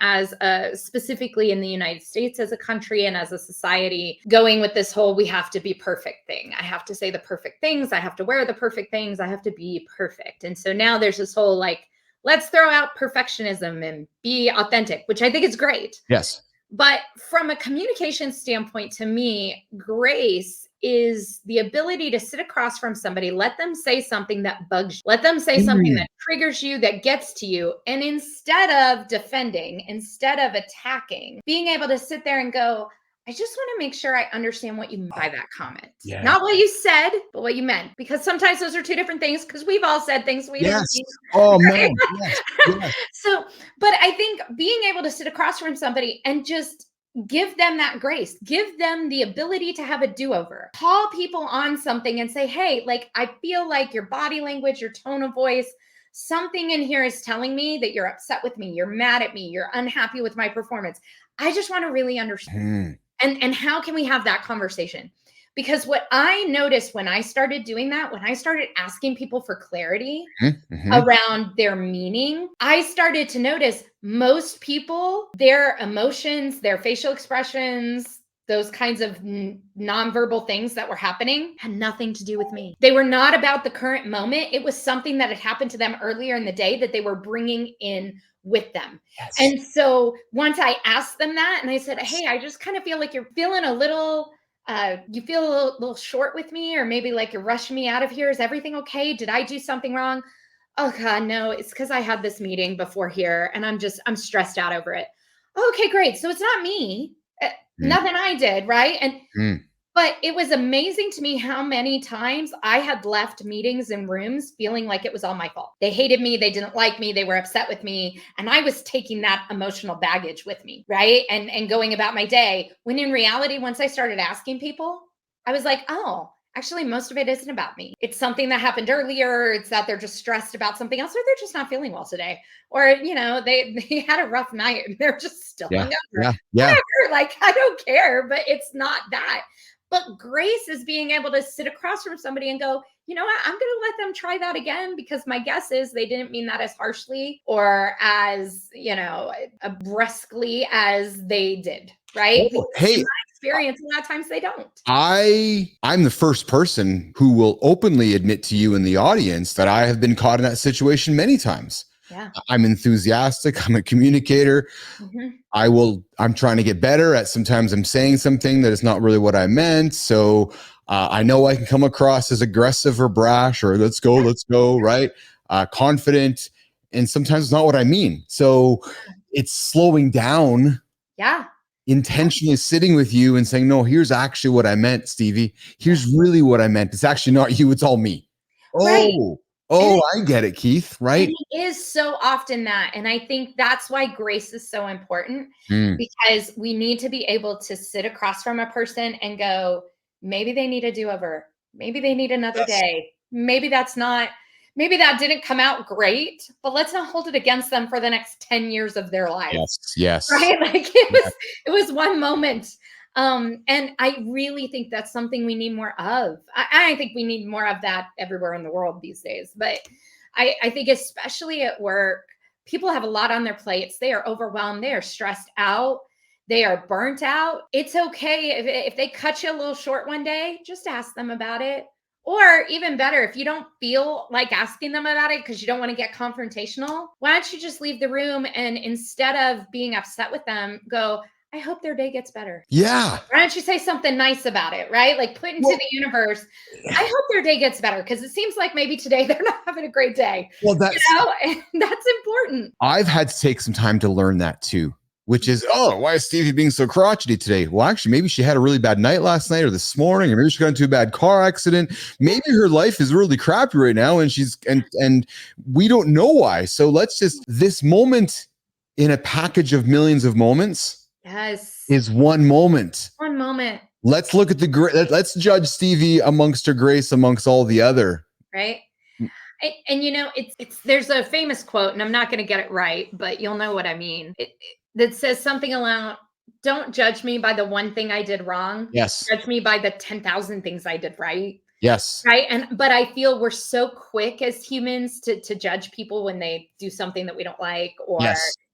specifically in the United States as a country and as a society going with this whole, we have to be perfect thing. I have to say the perfect things. I have to wear the perfect things. I have to be perfect. And so now there's this whole let's throw out perfectionism and be authentic, which I think is great. Yes. But from a communication standpoint, to me, grace is the ability to sit across from somebody, let them say something that bugs you, let them say something that triggers you, that gets to you. And instead of defending, instead of attacking, being able to sit there and go, I just want to make sure I understand what you meant by that comment. Yeah. Not what you said, but what you meant. Because sometimes those are two different things, because we've all said things we didn't Yes. mean. Oh Right? man. Yes. Yes. So, but I think being able to sit across from somebody and just give them that grace, give them the ability to have a do-over, call people on something and say, hey, like, I feel like your body language, your tone of voice, something in here is telling me that you're upset with me, you're mad at me, you're unhappy with my performance. I just want to really understand. And how can we have that conversation? Because what I noticed when I started doing that, when I started asking people for clarity around their meaning, I started to notice most people, their emotions, their facial expressions, those kinds of nonverbal things that were happening had nothing to do with me. They were not about the current moment. It was something that had happened to them earlier in the day that they were bringing in with them. Yes. And so once I asked them that and I said, hey, I just kind of feel like you're feeling a little, you feel a little short with me, or maybe like you're rushing me out of here. Is everything okay? Did I do something wrong? Oh God, no, it's because I had this meeting before here and I'm stressed out over it. Okay, great. So it's not me. Nothing I did, right? And but it was amazing to me how many times I had left meetings and rooms feeling like it was all my fault. They hated me, they didn't like me, they were upset with me, and I was taking that emotional baggage with me, right? And going about my day, when in reality, once I started asking people, I was like, oh, actually, most of it isn't about me. It's something that happened earlier. It's that they're just stressed about something else, or they're just not feeling well today. Or, you know, they had a rough night and they're just still hungover. Whatever. Like, I don't care, but it's not that. But grace is being able to sit across from somebody and go, you know what, I'm going to let them try that again, because my guess is they didn't mean that as harshly or as, you know, brusquely as they did. Right. Oh, hey, in my experience, a lot of times they don't. I'm the first person who will openly admit to you in the audience that I have been caught in that situation many times. Yeah. I'm enthusiastic. I'm a communicator. I'm trying to get better at, sometimes I'm saying something that is not really what I meant. So I know I can come across as aggressive or brash or let's go, right? Confident. And sometimes it's not what I mean. So it's slowing down. Yeah. Intentionally sitting with you and saying, no, here's actually what I meant, Stevie. Here's really what I meant. It's actually not you, it's all me. Right. I get it, Keith, right? And it is so often that. And I think that's why grace is so important, because we need to be able to sit across from a person and go, maybe they need a do-over. Maybe they need another day. Maybe that didn't come out great, but let's not hold it against them for the next 10 years of their life. Yes. Right? Like it was one moment. And I really think that's something we need more of. I think we need more of that everywhere in the world these days. But I think especially at work, people have a lot on their plates. They are overwhelmed. They are stressed out. They are burnt out. It's okay if they cut you a little short one day, just ask them about it. Or even better, if you don't feel like asking them about it because you don't want to get confrontational, why don't you just leave the room, and instead of being upset with them, go, I hope their day gets better. Yeah. Why don't you say something nice about it, right? Like put into the universe, I hope their day gets better, because it seems like maybe today they're not having a great day. Well, that's important. I've had to take some time to learn that too, which is, oh, why is Stevie being so crotchety today? Well, actually, maybe she had a really bad night last night or this morning, or maybe she got into a bad car accident. Maybe her life is really crappy right now, and and we don't know why. So let's just, this moment in a package of millions of moments is one moment. One moment. Let's look at let's judge Stevie amongst her grace amongst all the other. Right. And you know, there's a famous quote, and I'm not going to get it right, but you'll know what I mean. That says something along, don't judge me by the one thing I did wrong. Yes. Judge me by the 10,000 things I did right. Yes. Right. But I feel we're so quick as humans to judge people when they do something that we don't like, or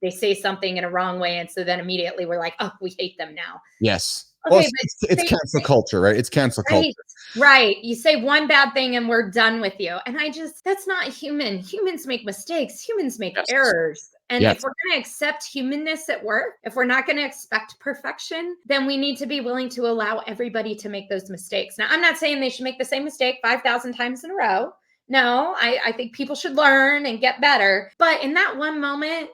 they say something in a wrong way. And so then immediately we're like, oh, we hate them now. Yes. Okay, well, it's cancel culture, right? It's cancel culture. Right. You say one bad thing and we're done with you. And that's not human. Humans make mistakes. Humans make errors. And if we're going to accept humanness at work, if we're not going to expect perfection, then we need to be willing to allow everybody to make those mistakes. Now, I'm not saying they should make the same mistake 5,000 times in a row. No, I think people should learn and get better. But in that one moment,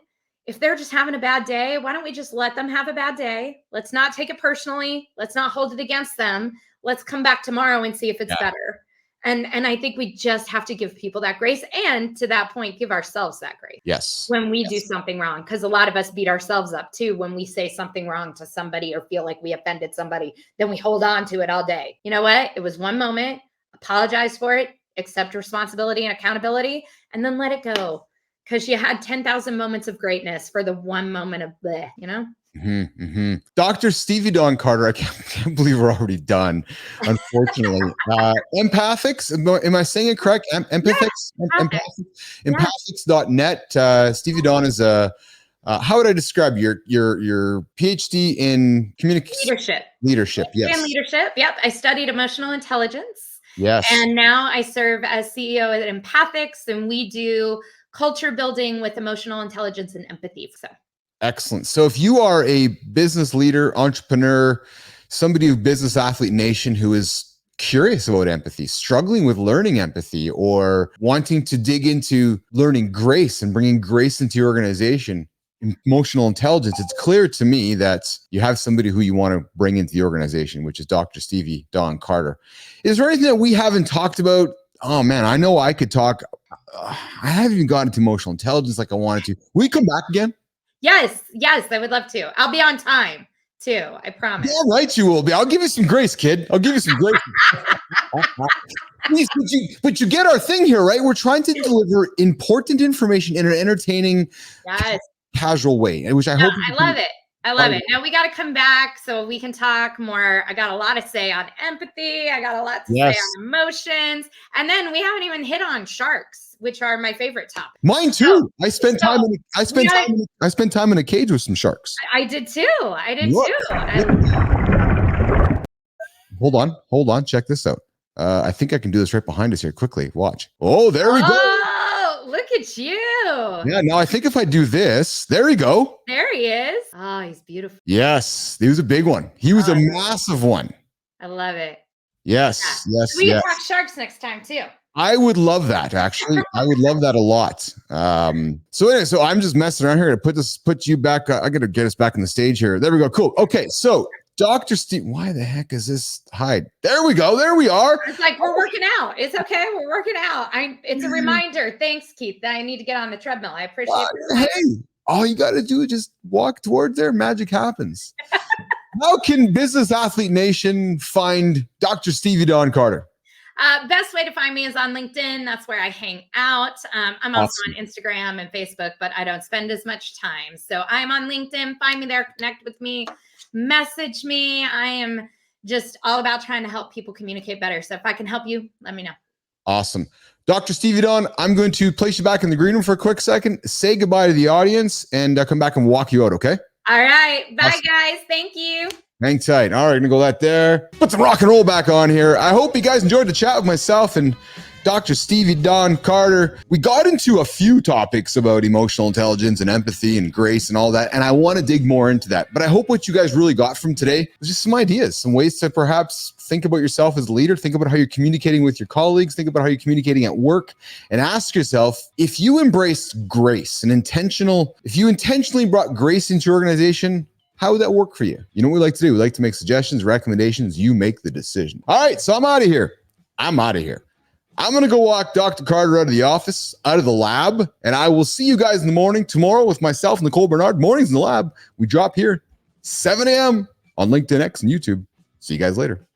if they're just having a bad day, why don't we just let them have a bad day? Let's not take it personally. Let's not hold it against them. Let's come back tomorrow and see if it's better. And I think we just have to give people that grace, and to that point, give ourselves that grace. Yes. When we do something wrong, because a lot of us beat ourselves up too when we say something wrong to somebody or feel like we offended somebody, then we hold on to it all day. You know what? It was one moment. Apologize for it, accept responsibility and accountability, and then let it go. Because you had 10,000 moments of greatness for the one moment of bleh, you know? Dr. Stevie Dawn Carter, I can't believe we're already done, unfortunately. Empathics, am I saying it correct? Empathics? Empathics.net. Stevie Dawn is how would I describe your PhD in Leadership? Yes. In leadership. Yep. I studied emotional intelligence. Yes. And now I serve as CEO at Empathics, and we do culture building with emotional intelligence and empathy. So excellent. So if you are a business leader, entrepreneur, somebody of Business Athlete Nation who is curious about empathy, struggling with learning empathy, or wanting to dig into learning grace and bringing grace into your organization, emotional intelligence, it's clear to me that you have somebody who you want to bring into the organization, which is Dr. Stevie Dawn Carter. Is there anything that we haven't talked about? Oh man, I know I could talk. I haven't even gotten into emotional intelligence like I wanted to. Will you come back again? Yes, I would love to. I'll be on time too. I promise. Yeah, right. You will be. I'll give you some grace, kid. I'll give you some grace. Please, but you get our thing here, right? We're trying to deliver important information in an entertaining, casual way, which I hope. I love it. I love it. Now we got to come back so we can talk more. I got a lot to say on empathy. I got a lot to say on emotions. And then we haven't even hit on sharks, which are my favorite topic. Mine too. I spent time in a cage with some sharks. I did too. Hold on. Check this out. I think I can do this right behind us here. Quickly, watch. Oh, there we go. Oh, look at you. Yeah, now I think if I do this, there we go. There he is. Oh, he's beautiful. Yes, he was a big one. He was a massive one. I love it. Yes. We can talk sharks next time too. I would love that, actually. I would love that a lot. So anyway, so I'm just messing around here to put you back. I got to get us back on the stage here. There we go. Cool. Okay, so Dr. Steve, why the heck is this hide? There we go. There we are. It's like we're working out. It's okay. We're working out. It's a reminder. Thanks, Keith, that I need to get on the treadmill. I appreciate it. Hey, all you got to do is just walk towards there. Magic happens. How can Business Athlete Nation find Dr. Stevie Dawn Carter? Best way to find me is on LinkedIn. That's where I hang out. I'm also on Instagram and Facebook, but I don't spend as much time. So I'm on LinkedIn. Find me there. Connect with me. Message me. I am just all about trying to help people communicate better. So if I can help you, let me know. Awesome. Dr. Stevie Dawn, I'm going to place you back in the green room for a quick second, say goodbye to the audience, and come back and walk you out, okay? All right. Bye, guys. Thank you. Hang tight. All right, gonna go that there. Put some rock and roll back on here. I hope you guys enjoyed the chat with myself and Dr. Stevie Dawn Carter. We got into a few topics about emotional intelligence and empathy and grace and all that, and I want to dig more into that. But I hope what you guys really got from today was just some ideas, some ways to perhaps think about yourself as a leader, think about how you're communicating with your colleagues, think about how you're communicating at work, and ask yourself, if you embraced grace and if you intentionally brought grace into your organization, how would that work for you? You know what we like to do? We like to make suggestions, recommendations. You make the decision. All right, so I'm out of here. I'm going to go walk Dr. Carter out of the office, out of the lab, and I will see you guys in the morning tomorrow with myself, Nicole Bernard. Mornings in the lab. We drop here 7 a.m. on LinkedIn X and YouTube. See you guys later.